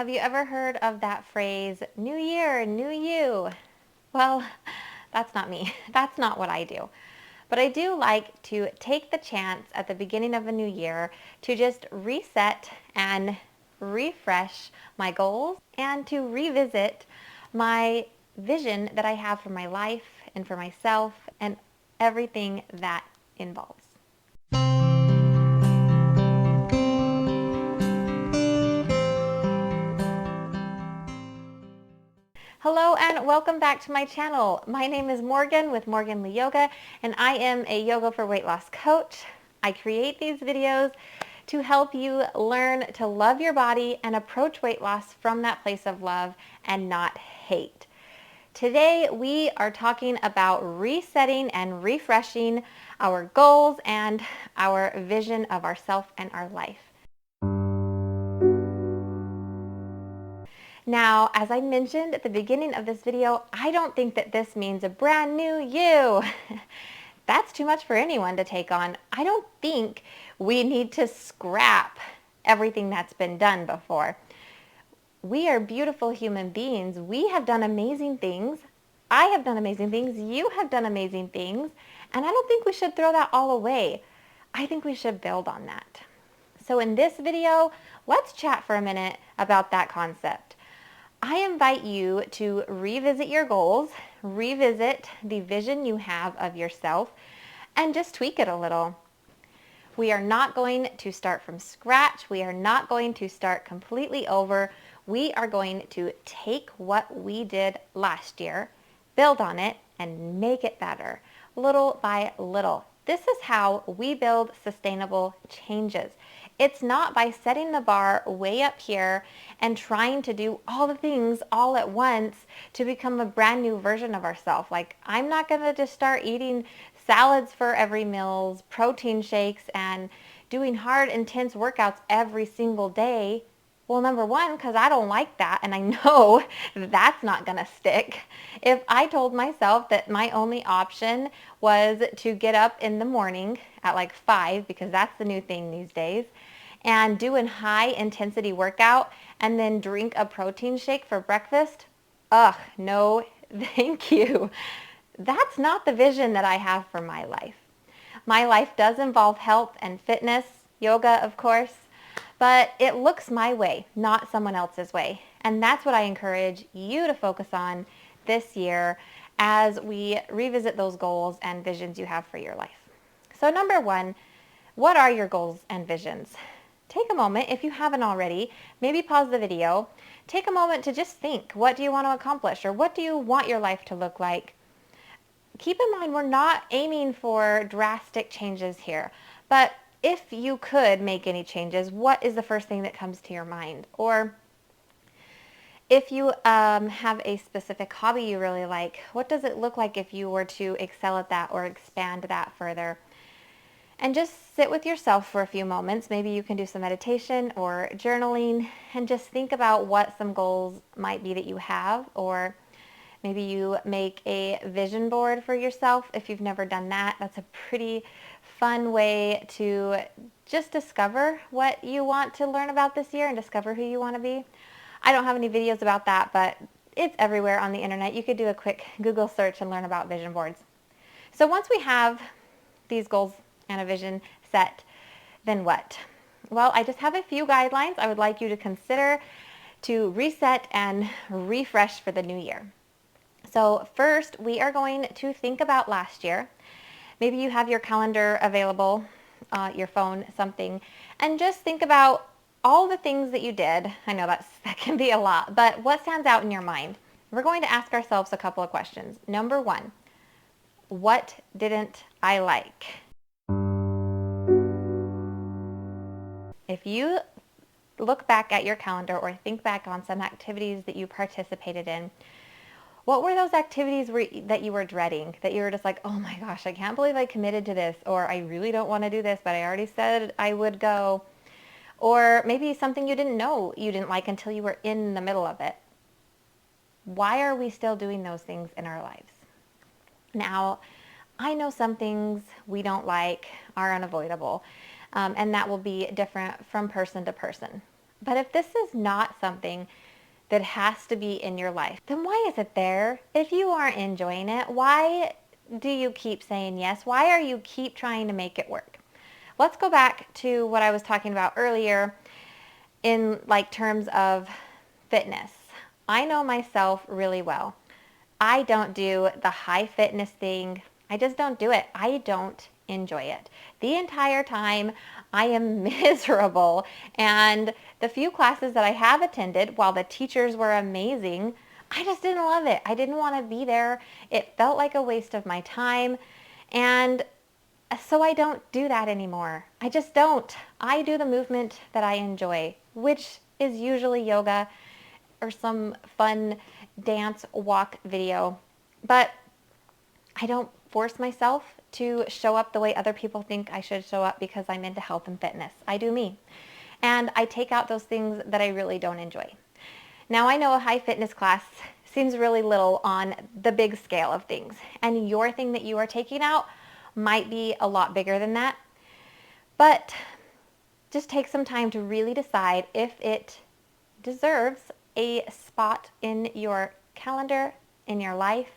Have you ever heard of that phrase, new year, new you? Well, that's not me. That's not what I do. But I do like to take the chance at the beginning of a new year to just reset and refresh my goals and to revisit my vision that I have for my life and for myself and everything that involves. Hello and welcome back to my channel. My name is Morgan with Morgan Lee Yoga, and I am a yoga for weight loss coach. I create these videos to help you learn to love your body and approach weight loss from that place of love and not hate. Today we are talking about resetting and refreshing our goals and our vision of ourself and our life. Now, as I mentioned at the beginning of this video, I don't think that this means a brand new you. That's too much for anyone to take on. I don't think we need to scrap everything that's been done before. We are beautiful human beings. We have done amazing things. I have done amazing things. You have done amazing things. And I don't think we should throw that all away. I think we should build on that. So in this video, let's chat for a minute about that concept. I invite you to revisit your goals, revisit the vision you have of yourself, and just tweak it a little. We are not going to start from scratch. We are not going to start completely over. We are going to take what we did last year, build on it, and make it better, little by little. This is how we build sustainable changes. It's not by setting the bar way up here and trying to do all the things all at once to become a brand new version of ourselves. Like, I'm not going to just start eating salads for every meal, protein shakes, and doing hard, intense workouts every single day. Well, number one, because I don't like that, and I know that's not going to stick. If I told myself that my only option was to get up in the morning at like 5, because that's the new thing these days, and do a high intensity workout and then drink a protein shake for breakfast, no, thank you. That's not the vision that I have for my life. My life does involve health and fitness, yoga, of course, but it looks my way, not someone else's way. And that's what I encourage you to focus on this year as we revisit those goals and visions you have for your life. So number one, what are your goals and visions? Take a moment, if you haven't already, maybe pause the video. Take a moment to just think, what do you want to accomplish, or what do you want your life to look like? Keep in mind, we're not aiming for drastic changes here, but if you could make any changes, what is the first thing that comes to your mind? Or if you have a specific hobby you really like, what does it look like if you were to excel at that or expand that further? And just sit with yourself for a few moments. Maybe you can do some meditation or journaling and just think about what some goals might be that you have, or maybe you make a vision board for yourself. If you've never done that, that's a pretty fun way to just discover what you want to learn about this year and discover who you want to be. I don't have any videos about that, but it's everywhere on the internet. You could do a quick Google search and learn about vision boards. So once we have these goals and a vision set, then what? Well, I just have a few guidelines I would like you to consider to reset and refresh for the new year. So first, we are going to think about last year. Maybe you have your calendar available, your phone, something, and just think about all the things that you did. I know that can be a lot, but what stands out in your mind? We're going to ask ourselves a couple of questions. Number one, what didn't I like? If you look back at your calendar or think back on some activities that you participated in, what were those activities that you were dreading, that you were just like, oh my gosh, I can't believe I committed to this, or I really don't want to do this, but I already said I would go, or maybe something you didn't know you didn't like until you were in the middle of it. Why are we still doing those things in our lives? Now, I know some things we don't like are unavoidable, and that will be different from person to person. But if this is not something that has to be in your life, then why is it there? If you aren't enjoying it, why do you keep saying yes? Why are you keep trying to make it work? Let's go back to what I was talking about earlier in like terms of fitness. I know myself really well. I don't do the high fitness thing. I just don't do it. I don't enjoy it. The entire time I am miserable, and the few classes that I have attended, while the teachers were amazing, I just didn't love it. I didn't want to be there. It felt like a waste of my time, and so I don't do that anymore. I just don't. I do the movement that I enjoy, which is usually yoga or some fun dance walk video. But I don't force myself to show up the way other people think I should show up because I'm into health and fitness. I do me. And I take out those things that I really don't enjoy. Now I know a high fitness class seems really little on the big scale of things, and your thing that you are taking out might be a lot bigger than that. But just take some time to really decide if it deserves a spot in your calendar, in your life.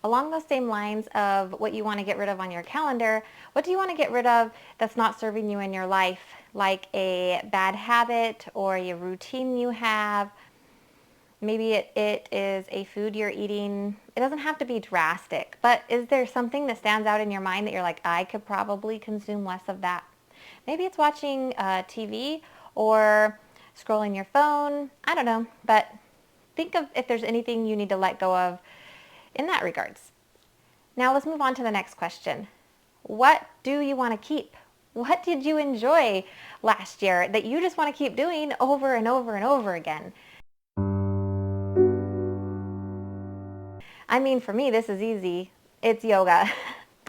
Along those same lines of what you want to get rid of on your calendar, what do you want to get rid of that's not serving you in your life, like a bad habit or a routine you have? Maybe it is a food you're eating. It doesn't have to be drastic, but is there something that stands out in your mind that you're like, I could probably consume less of that? Maybe it's watching TV or scrolling your phone. I don't know, but think of if there's anything you need to let go of in that regards. Now let's move on to the next question. What do you want to keep? What did you enjoy last year that you just want to keep doing over and over and over again? I mean, for me, this is easy. It's yoga.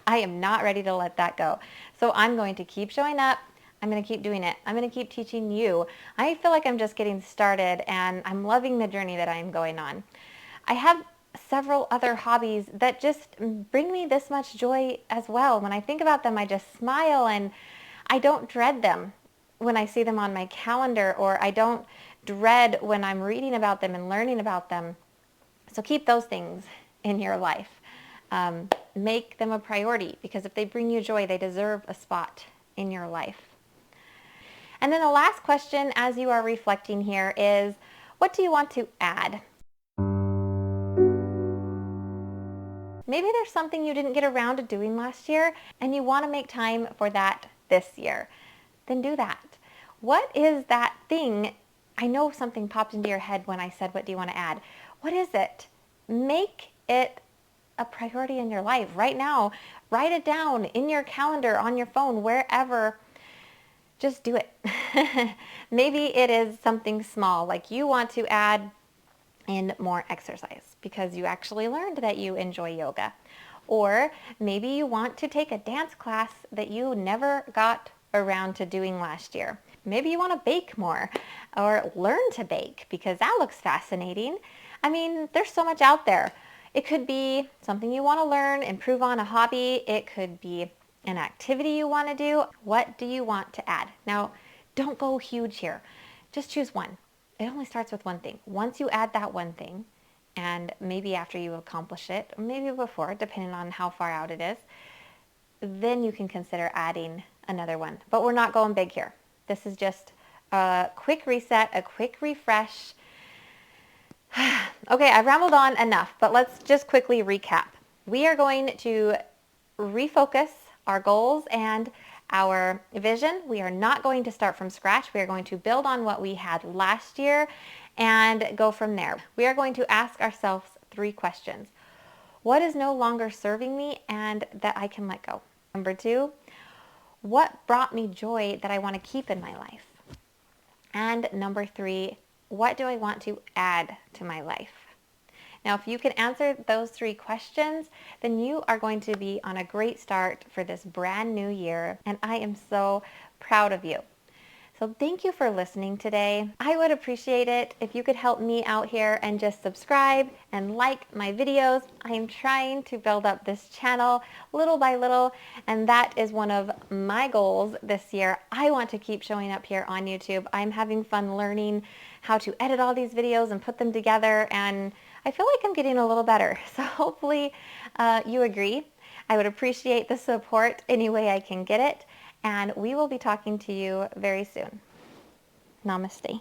I am not ready to let that go. So I'm going to keep showing up. I'm going to keep doing it. I'm going to keep teaching you. I feel like I'm just getting started, and I'm loving the journey that I'm going on. I have several other hobbies that just bring me this much joy as well. When I think about them, I just smile, and I don't dread them when I see them on my calendar, or I don't dread when I'm reading about them and learning about them. So keep those things in your life. Make them a priority, because if they bring you joy, they deserve a spot in your life. And then the last question as you are reflecting here is, what do you want to add? Maybe there's something you didn't get around to doing last year and you want to make time for that this year. Then do that. What is that thing? I know something popped into your head when I said, what do you want to add? What is it? Make it a priority in your life right now. Write it down in your calendar, on your phone, wherever. Just do it. Maybe it is something small, like you want to add in more exercise because you actually learned that you enjoy yoga. Or maybe you want to take a dance class that you never got around to doing last year. Maybe you want to bake more or learn to bake because that looks fascinating. I mean, there's so much out there. It could be something you want to learn, improve on, a hobby. It could be an activity you want to do. What do you want to add? Now, don't go huge here. Just choose one. It only starts with one thing. Once you add that one thing, and maybe after you accomplish it, or maybe before, depending on how far out it is, then you can consider adding another one. But we're not going big here. This is just a quick reset, a quick refresh. Okay, I've rambled on enough, but let's just quickly recap. We are going to refocus our goals and our vision. We are not going to start from scratch. We are going to build on what we had last year and go from there. We are going to ask ourselves 3 questions. What is no longer serving me and that I can let go? Number 2, what brought me joy that I want to keep in my life? And number 3, what do I want to add to my life? Now, if you can answer those 3 questions, then you are going to be on a great start for this brand new year, and I am so proud of you. So thank you for listening today. I would appreciate it if you could help me out here and just subscribe and like my videos. I am trying to build up this channel little by little, and that is one of my goals this year. I want to keep showing up here on YouTube. I'm having fun learning how to edit all these videos and put them together, and I feel like I'm getting a little better. So hopefully you agree. I would appreciate the support any way I can get it. And we will be talking to you very soon. Namaste.